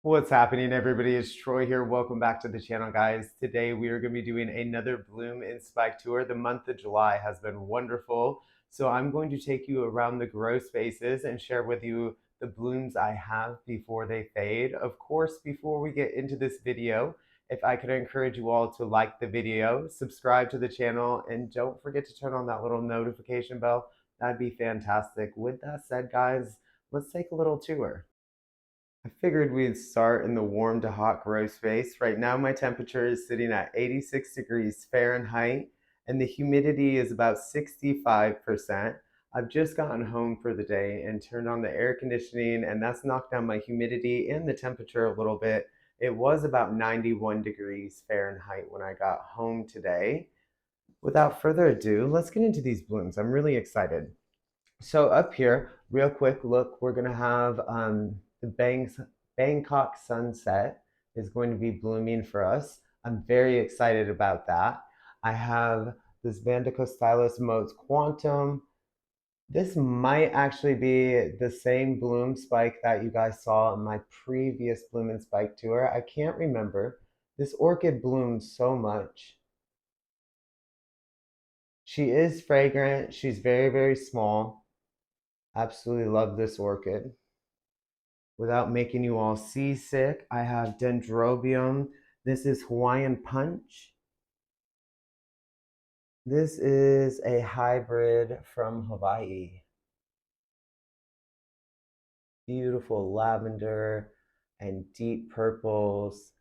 What's happening, everybody? It's Troy here. Welcome back to the channel, guys. Today we are going to be doing another Bloom in Spike tour. The month of July has been wonderful, so I'm going to take you around the grow spaces and share with you the blooms I have before they fade. Of course, before we get into this video, if I could encourage you all to like the video, subscribe to the channel, and don't forget to turn on that little notification bell. That'd be fantastic. With that said, guys, let's take a little tour. I figured we'd start in the warm to hot grow space. Right now my temperature is sitting at 86 degrees Fahrenheit and the humidity is about 65%. I've just gotten home for the day and turned on the air conditioning, and that's knocked down my humidity and the temperature a little bit. It was about 91 degrees Fahrenheit when I got home today. Without further ado, let's get into these blooms. I'm really excited. So up here, real quick look, we're gonna have the Bangkok sunset is going to be blooming for us. I'm very excited about that. I have this Vandicostylus Modes Quantum. This might actually be the same bloom spike that you guys saw in my previous Bloom and Spike tour. I can't remember. This orchid blooms so much. She is fragrant. She's very, very small. Absolutely love this orchid. Without making you all seasick, I have Dendrobium. This is Hawaiian Punch. This is a hybrid from Hawaii. Beautiful lavender and deep purples.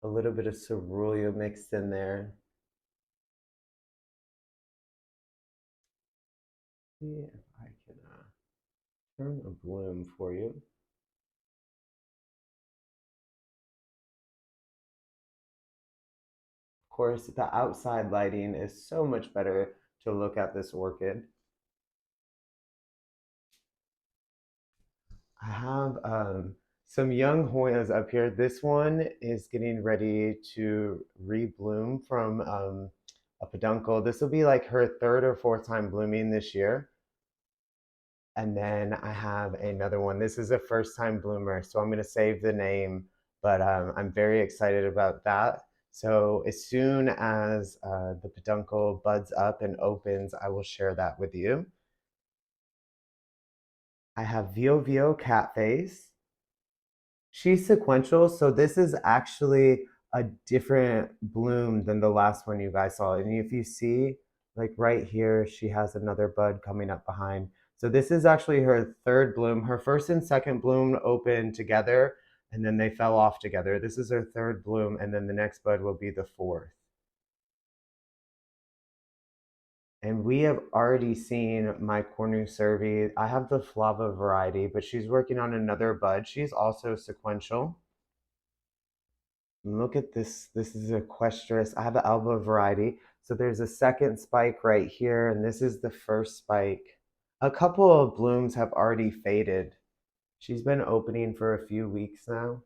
A little bit of cerulean mixed in there. See if I can turn a bloom for you. Of course, the outside lighting is so much better to look at this orchid. I have some young Hoyas up here. This one is getting ready to rebloom from a peduncle. This will be like her third or fourth time blooming this year. And then I have another one. This is a first time bloomer, so I'm going to save the name, but I'm very excited about that. So as soon as the peduncle buds up and opens, I will share that with you. I have Vio Catface. She's sequential, so this is actually a different bloom than the last one you guys saw. And if you see, like right here, she has another bud coming up behind. So this is actually her third bloom. Her first and second bloom opened together, and then they fell off together. This is her third bloom, and then the next bud will be the fourth. And we have already seen my Cornucervi. I have the Flava variety, but she's working on another bud. She's also sequential. Look at this. This is equestrus. I have the Alba variety. So there's a second spike right here, and this is the first spike. A couple of blooms have already faded. She's been opening for a few weeks now.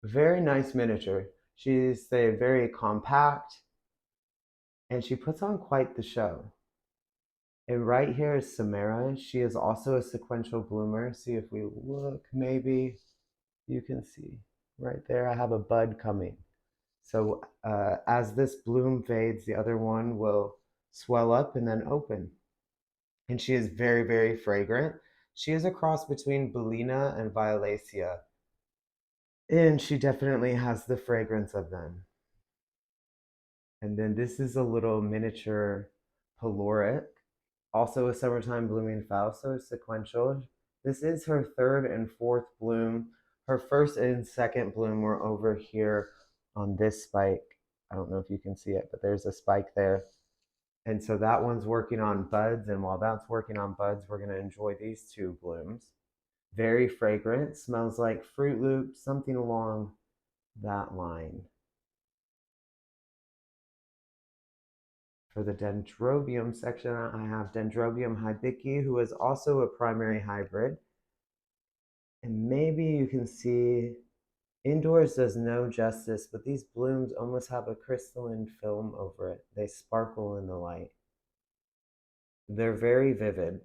Very nice miniature. She's very compact, and she puts on quite the show. And right here is Samara. She is also a sequential bloomer. See if we look, maybe you can see right there. I have a bud coming. So as this bloom fades, the other one will swell up and then open. And she is very, very fragrant. She is a cross between Bellina and Violacea. And she definitely has the fragrance of them. And then this is a little miniature Peloric, also a summertime blooming fowl, so sequential. This is her third and fourth bloom. Her first and second bloom were over here on this spike. I don't know if you can see it, but there's a spike there. And so that one's working on buds, and while that's working on buds, we're gonna enjoy these two blooms. Very fragrant, smells like Fruit Loops, something along that line. For the Dendrobium section, I have Dendrobium hibiki, who is also a primary hybrid. And maybe you can see, indoors does no justice, but these blooms almost have a crystalline film over it. They sparkle in the light. They're very vivid.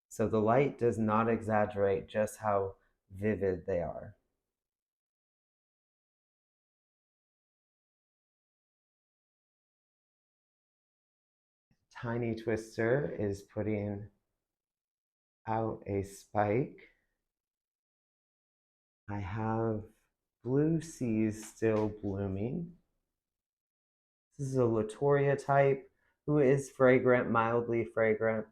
So the light does not exaggerate just how vivid they are. Tiny Twister is putting out a spike. I have Blue Seas still blooming. This is a Latoria type who is fragrant, mildly fragrant.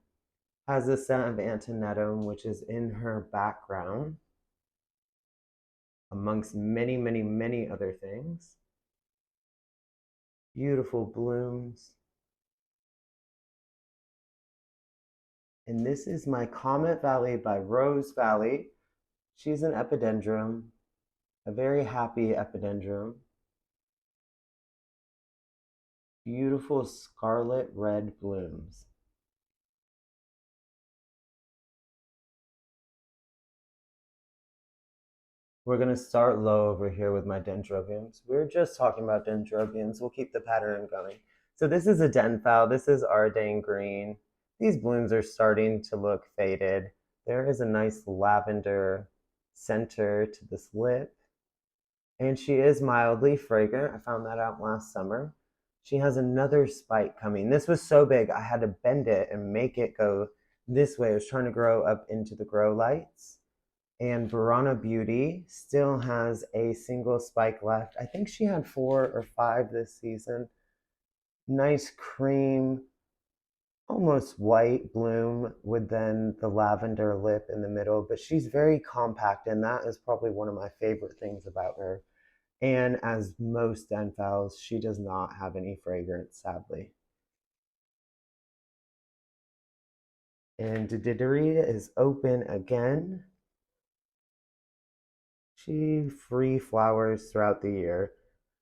Has a scent of antinetum, which is in her background, amongst many, many, many other things. Beautiful blooms. And this is my Comet Valley by Rose Valley. She's an epidendrum, a very happy epidendrum. Beautiful scarlet red blooms. We're going to start low over here with my dendrobiums. We were just talking about dendrobiums. We'll keep the pattern going. So this is a denphal. This is Ardane green. These blooms are starting to look faded. There is a nice lavender center to this lip. And she is mildly fragrant. I found that out last summer. She has another spike coming. This was so big, I had to bend it and make it go this way. I was trying to grow up into the grow lights. And Verona Beauty still has a single spike left. I think she had 4 or 5 this season. Nice cream, almost white bloom with then the lavender lip in the middle. But she's very compact, and that is probably one of my favorite things about her. And as most denphals, she does not have any fragrance, sadly. And Dideria is open again. She free flowers throughout the year.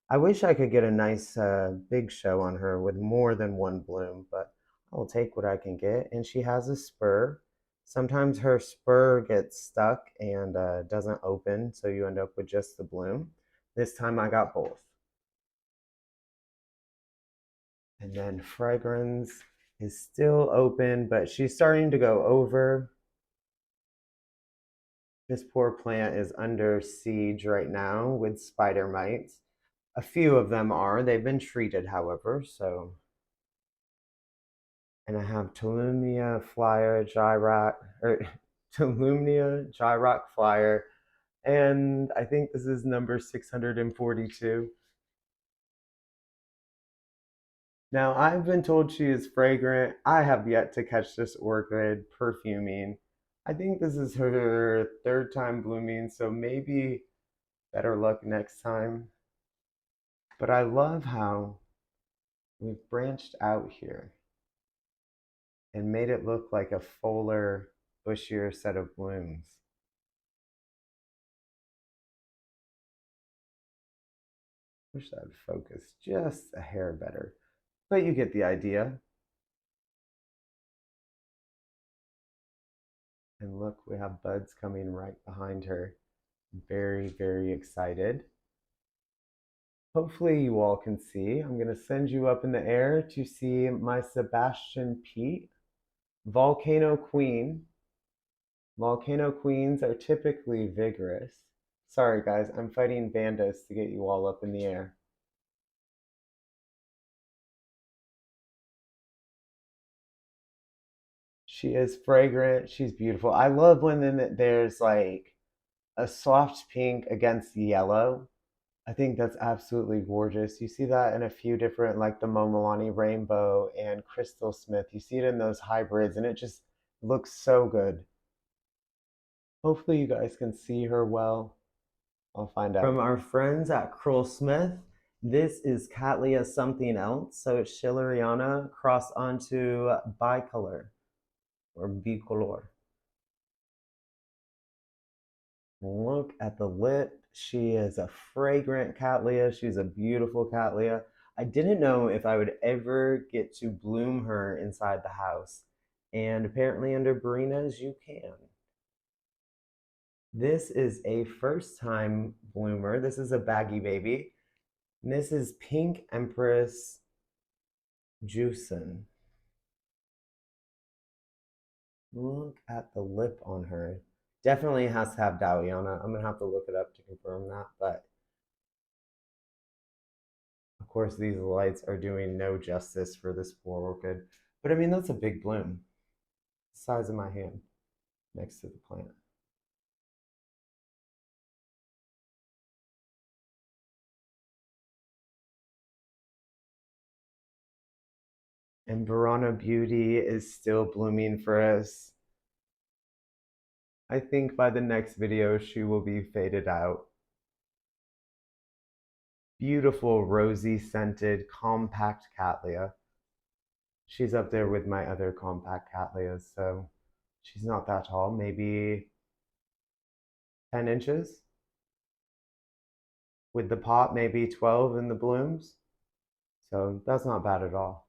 I wish I could get a nice big show on her with more than one bloom, but I'll take what I can get. And she has a spur. Sometimes her spur gets stuck and doesn't open, so you end up with just the bloom. This time I got both. And then fragrance is still open, but she's starting to go over. This poor plant is under siege right now with spider mites. A few of them are. They've been treated, however, so. And I have Tolumnia flyer, Gyrock, or Tolumnia, Gyrock flyer, and I think this is number 642. Now, I've been told she is fragrant. I have yet to catch this orchid perfuming. I think this is her 3rd time blooming, so maybe better luck next time. But I love how we've branched out here and made it look like a fuller, bushier set of blooms. Wish that would focus just a hair better, but you get the idea. And look, we have buds coming right behind her. Very, very excited. Hopefully you all can see. I'm going to send you up in the air to see my Sebastian Pete, Volcano Queen. Volcano Queens are typically vigorous. Sorry guys, I'm fighting Vandas to get you all up in the air. She is fragrant. She's beautiful. I love when there's like a soft pink against yellow. I think that's absolutely gorgeous. You see that in a few different, like the Momolani Rainbow and Crystal Smith. You see it in those hybrids, and it just looks so good. Hopefully you guys can see her well. I'll find out. From our friends at Kroll Smith, this is Cattleya something else. So it's Schilleriana crossed onto bicolor or bicolor. Look at the lip. She is a fragrant Cattleya. She's a beautiful Cattleya. I didn't know if I would ever get to bloom her inside the house. And apparently under Barina's you can. This is a first time bloomer. This is a baggy baby. And this is Pink Empress Juicin. Look at the lip on her. Definitely has to have Dowiana. I'm gonna have to look it up to confirm that, but of course these lights are doing no justice for this poor orchid. But I mean, that's a big bloom, the size of my hand next to the plant. And Verona Beauty is still blooming for us. I think by the next video she will be faded out. Beautiful rosy scented compact Cattleya. She's up there with my other compact Cattleyas, so she's not that tall, maybe 10 inches. With the pot, maybe 12 in the blooms. So that's not bad at all.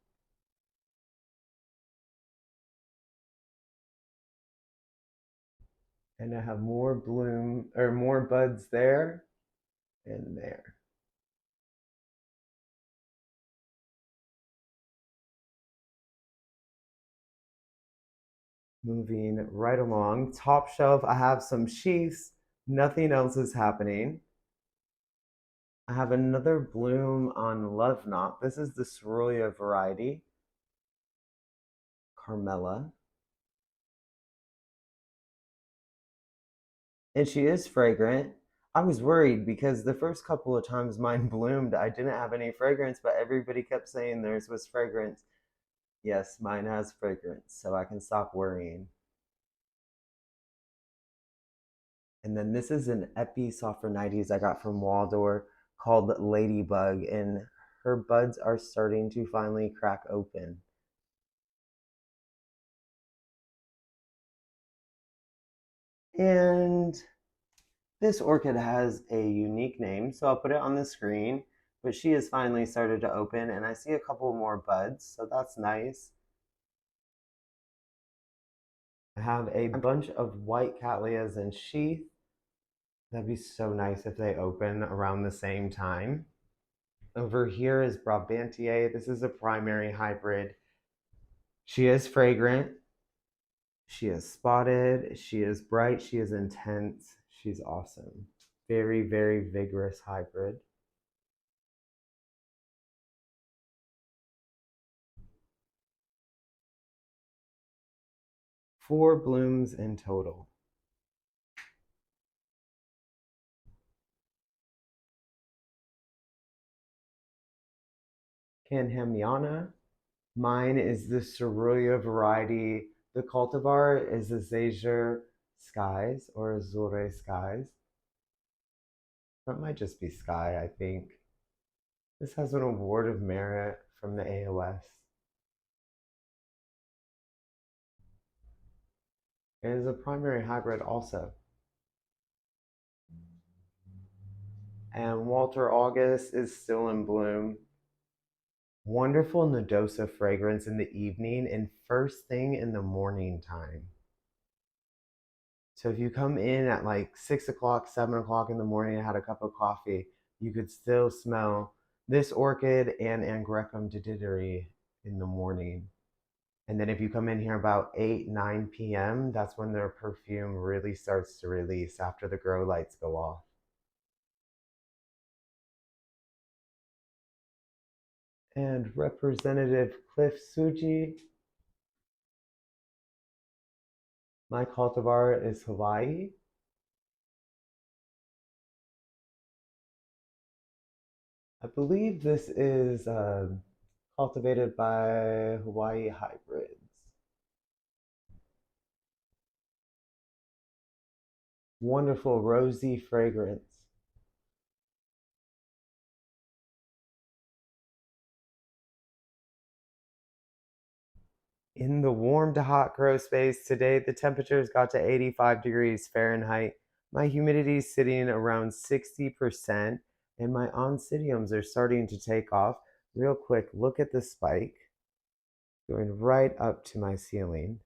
And I have more bloom or more buds there and there. Moving right along. Top shelf, I have some sheaths. Nothing else is happening. I have another bloom on Love Knot. This is the Cerulean variety. Carmela. And she is fragrant. I was worried because the first couple of times mine bloomed, I didn't have any fragrance, but everybody kept saying theirs was fragrance. Yes, mine has fragrance, so I can stop worrying. And then this is an Episophornites I got from Waldor called Ladybug, and her buds are starting to finally crack open. And this orchid has a unique name, so I'll put it on the screen, but she has finally started to open, and I see a couple more buds, so that's nice. I have a bunch of white Cattleyas in sheath. That'd be so nice if they open around the same time. Over here is Brabantier. This is a primary hybrid. She is fragrant. She is spotted. She is bright. She is intense. She's awesome. Very, very vigorous hybrid. Four blooms in total. Canhamiana. Mine is the Cerulean variety. The cultivar is the Azure Skies or Azure Skies. That might just be Sky, I think. This has an award of merit from the AOS. It is a primary hybrid also. And Walter August is still in bloom. Wonderful Nodosa fragrance in the evening and first thing in the morning time. So if you come in at like 6 o'clock, 7 o'clock in the morning and had a cup of coffee, you could still smell this orchid and Angrecum didideri in the morning. And then if you come in here about 8, 9 p.m., that's when their perfume really starts to release after the grow lights go off. And Representative Cliff Suji. My cultivar is Hawaii. I believe this is cultivated by Hawaii Hybrids. Wonderful rosy fragrance. In the warm to hot grow space today, the temperatures got to 85 degrees Fahrenheit. My humidity is sitting around 60%, and my oncidiums are starting to take off. Real quick, look at the spike going right up to my ceiling.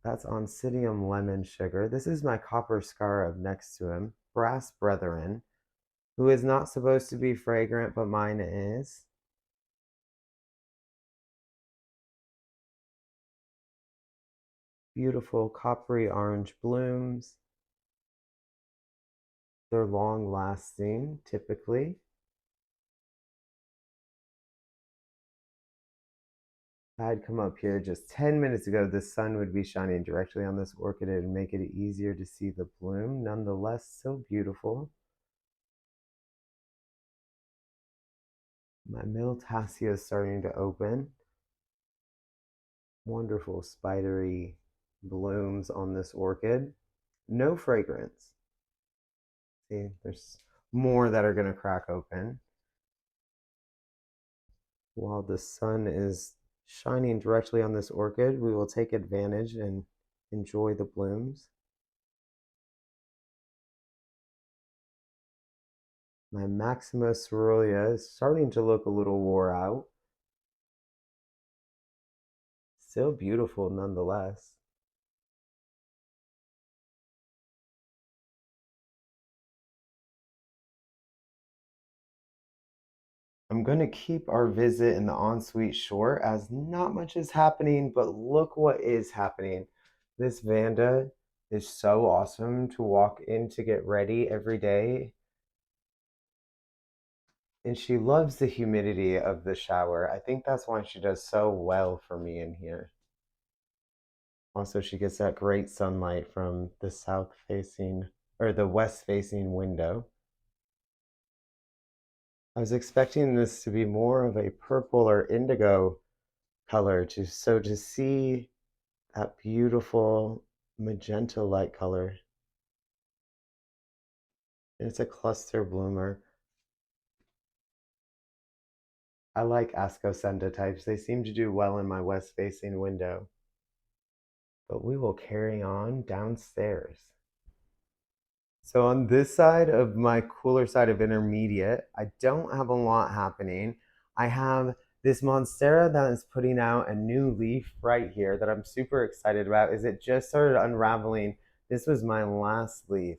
That's Oncidium lemon sugar. This is my copper scarab next to him, Brass Brethren, who is not supposed to be fragrant, but mine is. Beautiful coppery orange blooms. They're long lasting typically. If I had come up here just 10 minutes ago, the sun would be shining directly on this orchid and make it easier to see the bloom. Nonetheless, so beautiful. My Miltassia is starting to open. Wonderful spidery blooms on this orchid. No fragrance. See, there's more that are going to crack open. While the sun is shining directly on this orchid, we will take advantage and enjoy the blooms. My Maxima Cerulean is starting to look a little wore out. Still beautiful nonetheless. I'm going to keep our visit in the Ensuite short as not much is happening, but look what is happening. This Vanda is so awesome to walk in to get ready every day. And she loves the humidity of the shower. I think that's why she does so well for me in here. Also, she gets that great sunlight from the south facing or the west facing window. I was expecting this to be more of a purple or indigo color to see that beautiful magenta light color. And it's a cluster bloomer. I like Ascosenda types. They seem to do well in my west facing window. But we will carry on downstairs. So on this side of my cooler side of intermediate, I don't have a lot happening. I have this Monstera that is putting out a new leaf right here that I'm super excited about. Is it just started unraveling? This was my last leaf.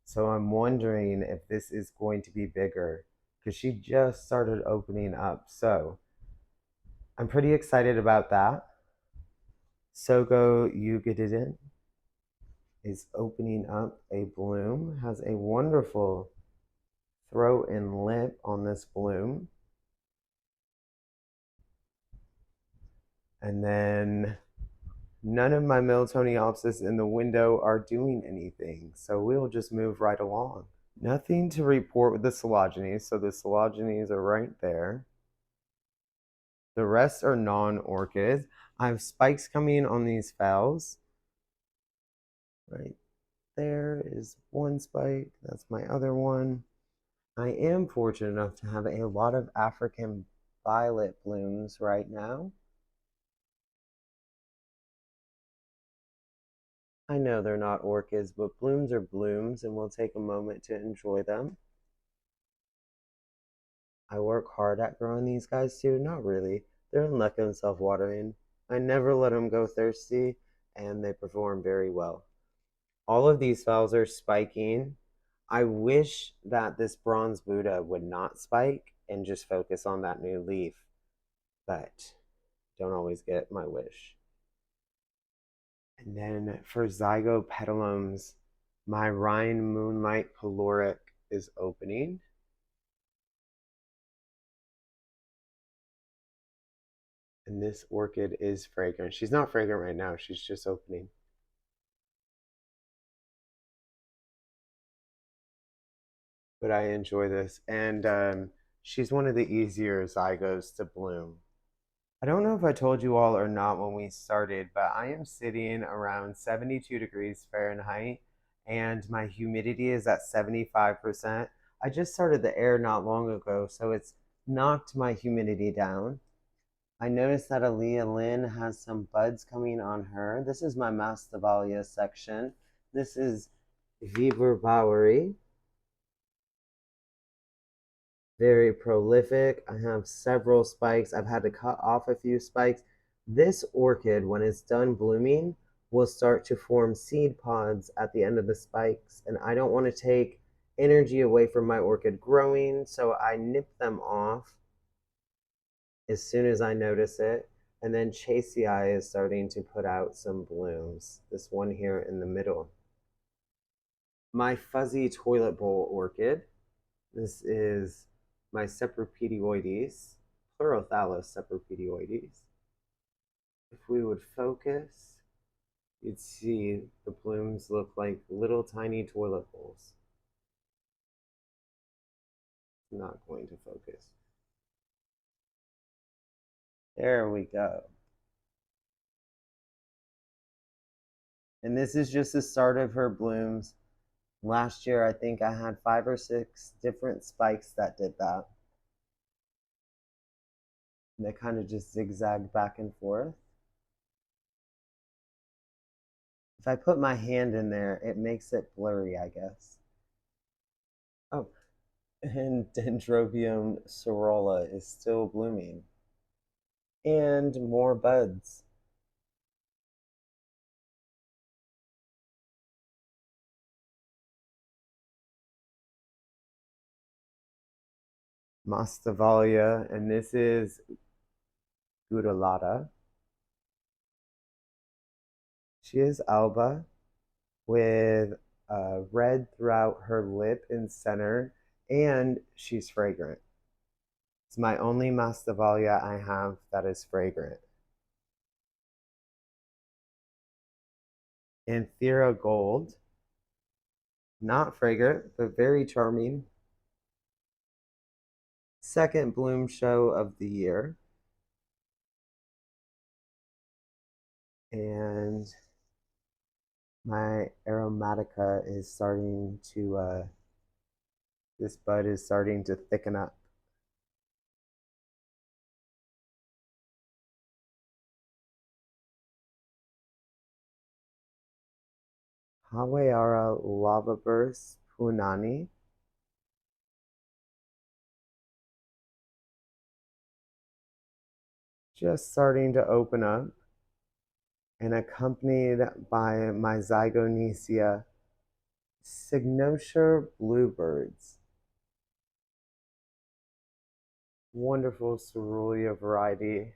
So I'm wondering if this is going to be bigger because she just started opening up. So I'm pretty excited about that. Sogo Eugadidin is opening up a bloom, has a wonderful throat and lip on this bloom. And then none of my Miltoniopsis in the window are doing anything, so we'll just move right along. Nothing to report with the Coelogenes, so the Coelogenes are right there. The rest are non-orchids. I have spikes coming on these phals. Right there is one spike, that's my other one. I am fortunate enough to have a lot of African violet blooms right now. I know they're not orchids, but blooms are blooms, and we'll take a moment to enjoy them. I work hard at growing these guys too. Not really. They're unlucky and self-watering. I never let them go thirsty, and they perform very well. All of these phals are spiking. I wish that this bronze Buddha would not spike and just focus on that new leaf, but don't always get my wish. And then for zygopetalums, my Rhine Moonlight Caloric is opening. And this orchid is fragrant. She's not fragrant right now, she's just opening. But I enjoy this. And she's one of the easier zygos to bloom. I don't know if I told you all or not when we started, but I am sitting around 72 degrees Fahrenheit and my humidity is at 75%. I just started the air not long ago, so it's knocked my humidity down. I noticed that Aaliyah Lynn has some buds coming on her. This is my Masdevallia section. This is Weber Bowery. Very prolific. I have several spikes. I've had to cut off a few spikes. This orchid, when it's done blooming, will start to form seed pods at the end of the spikes. And I don't want to take energy away from my orchid growing, so I nip them off as soon as I notice it. And then Chasei is starting to put out some blooms. This one here in the middle. My fuzzy toilet bowl orchid. This is my Sapropedioides, Pleurothallus Sapropedioides. If we would focus, you'd see the blooms look like little tiny toilet bowls. It's not going to focus. There we go. And this is just the start of her blooms. Last year, I think I had 5 or 6 different spikes that did that. And they kind of just zigzag back and forth. If I put my hand in there, it makes it blurry, I guess. Oh, and Dendrobium corolla is still blooming. And more buds. Masdevallia, and this is Gutulata. She is alba with red throughout her lip and center, and she's fragrant. It's my only Masdevallia I have that is fragrant. Anthera Gold, not fragrant, but very charming. Second bloom show of the year. And my aromatica is starting to, this bud is starting to thicken up. Hawaiara lava burst punani. Just starting to open up, and accompanied by my Zygonesia Signature bluebirds. Wonderful Cerulean variety.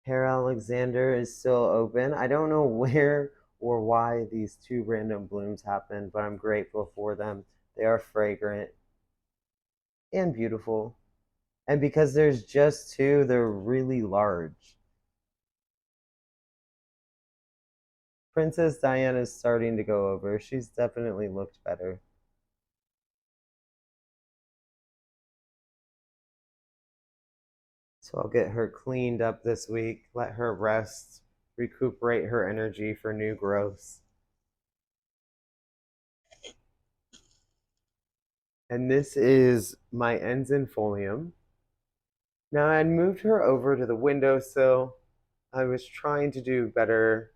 Herr Alexander is still open. I don't know where or why these 2 random blooms happened, but I'm grateful for them. They are fragrant and beautiful. And because there's just 2, they're really large. Princess Diana is starting to go over. She's definitely looked better. So I'll get her cleaned up this week, let her rest, recuperate her energy for new growths. And this is my Ensinfolium. Now I moved her over to the windowsill. I was trying to do better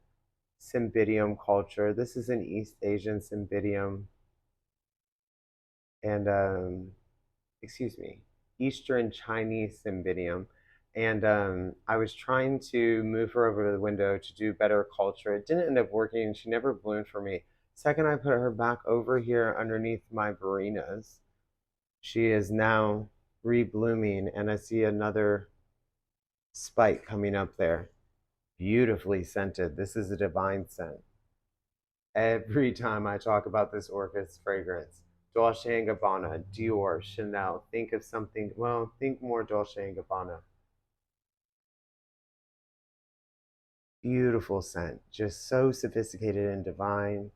Cymbidium culture. This is an East Asian Cymbidium. And, excuse me, Eastern Chinese Cymbidium. And I was trying to move her over to the window to do better culture. It didn't end up working. She never bloomed for me. Second, I put her back over here underneath my Barinas. She is now reblooming, and I see another spike coming up there. Beautifully scented. This is a divine scent. Every time I talk about this orchid's fragrance, Dolce & Gabbana, Dior, Chanel, think of something, well, think more Dolce & Gabbana. Beautiful scent, just so sophisticated and divine,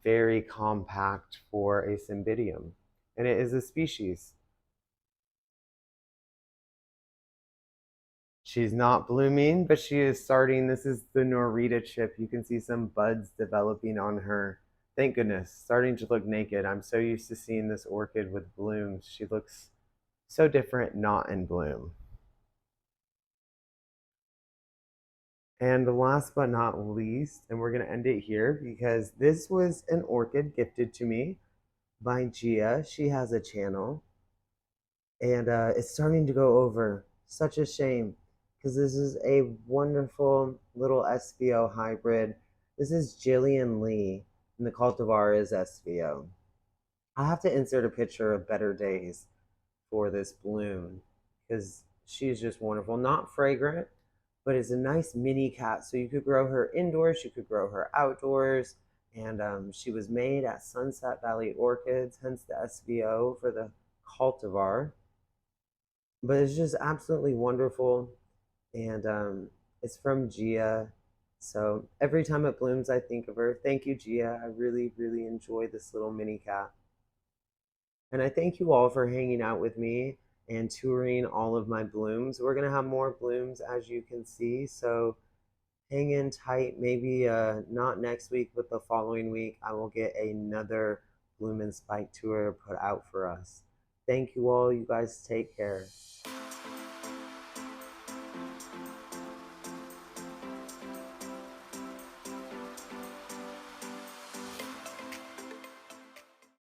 very compact for a Cymbidium. And it is a species. She's not blooming, but she is starting. This is the Norita chip. You can see some buds developing on her. Thank goodness, starting to look naked. I'm so used to seeing this orchid with blooms. She looks so different not in bloom. And last but not least, and we're going to end it here because this was an orchid gifted to me by Gia. She has a channel, and it's starting to go over. Such a shame because this is a wonderful little SVO hybrid. This is Jillian Lee, and the cultivar is SVO. I have to insert a picture of Better Days for this bloom because she's just wonderful. Not fragrant, but it's a nice mini cat. So you could grow her indoors, you could grow her outdoors. And she was made at Sunset Valley Orchids, hence the SVO for the cultivar. But it's just absolutely wonderful. And it's from Gia. So every time it blooms, I think of her. Thank you, Gia. I really, really enjoy this little mini cat. And I thank you all for hanging out with me and touring all of my blooms. We're going to have more blooms, as you can see. So hang in tight. Maybe not next week, but the following week, I will get another Bloom and Spike tour put out for us. Thank you all. You guys take care.